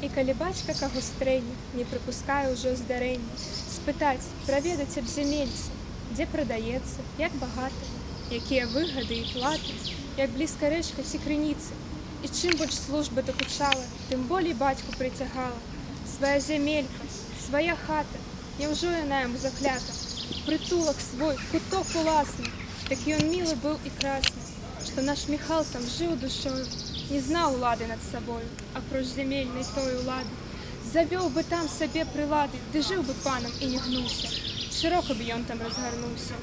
І калі бацька каго стрэне, не прыпускае ўжо здарэння, спытаць, праведаць аб зямельцы, дзе прадаецца, як багата, якія выгады і платы, як блізка рэчка ці крыніцы. І чым больш служба дакучала, тым болей бацьку прыцягала. Свая зямелька, свая хата, няўжо яна яму заклята? Прытулак свой, куток уласны, такі ён мілы быў і красны, што наш Міхал там жыў душою, не знаў улады над сабою, апроч зямельнай той улады. Завёў бы там сабе прылады, ды жыў бы панам і не гнуўся, шырока б ён там разгарнуўся.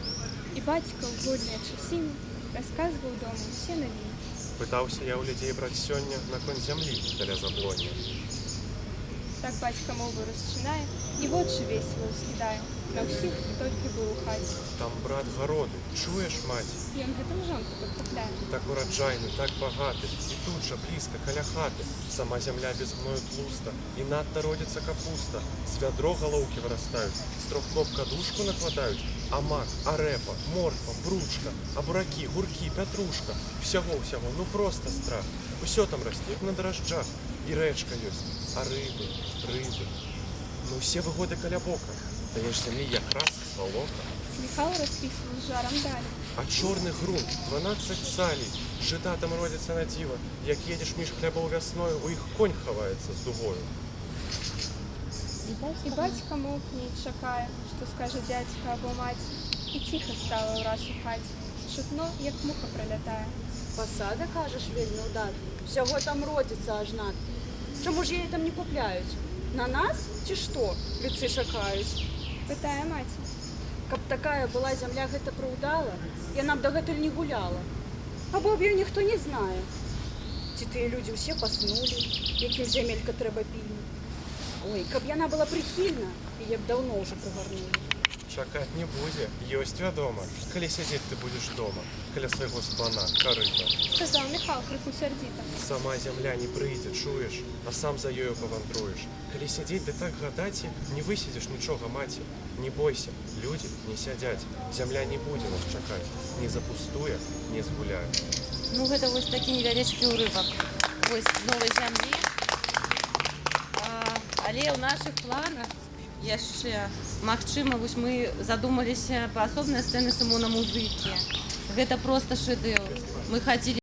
І бацька ў годныя часіны расказваў дома усе навіны. Пытаўся я ў людзей браць сёння наконт зямлі каля заблоння. Так бацька мову расчынае і вочы весела ўскідае на ўсіх, хто толькі быў у хаце. Там брат гароды, чуеш, маці? Ён гэтым жонку падкупляе. Так ураджайны, так багаты, і тут жа блізка каля хаты. Сама зямля без гною тлуста, і надта родзіцца капуста. З вядро галоўкі вырастаюць, з 3 коп кадушку накладаюць, а мак, а рэпа, морква, бручка, а буракі, гуркі, пятрушка. Всяго, ну проста страх. Усё там расце, як на дражджах. І рэчка ёсць, а рыбы. Ну усе выгоды каля бока. Даеш зямлі якраз балота. Міхал распісваў з жарам далі. А чорны грунт, 12 цалей, жыта там родзіцца на дзіва. Як едзеш між хлябоў вясною, у іх конь хаваецца з дугою. І бацька моўкне і чакае, што скажа дзядзька або маці. І ціха стала ўраз у хаце. Чутно, як муха пралятае. Пасада, кажаш, вельмі ўдатна. Усяго там родзіцца аж надта. Чаму ж яе там не купляюць? На нас ці што? Людцы чакаюць. Пытае маці. Каб такая была зямля гэта праўдала, яна б дагэтуль не гуляла. Або аб ёй ніхто не знае. Ці тыя людзі ўсе паснулі, якім зямелька трэба пільна. Ой, каб яна была прыхільна, яе б даўно ўжо прыгарнулі. Чакаць не будзе, ёсць вядома, калі сядзець ты будзеш дома, каля свайго спана, карыта. Сказаў Міхал крыху сярдзіта. Сама зямля не прыйдзе, чуеш, а сам за ёю павандруеш. Калі сядзець ды так гадаць, не высядзеш нічога, маці. Не бойся, людзі не сядзяць, зямля не будзе нас чакаць, не запустуе, не згуляе. Ну гэта вось такі невялічкі ўрывак вось новай зямлі. Але ў нашых планах яшчэ, магчыма, вось мы задумаліся па асобнай сцэны Сымона Музыкі. Гэта проста шэдэўр. Мы хацелі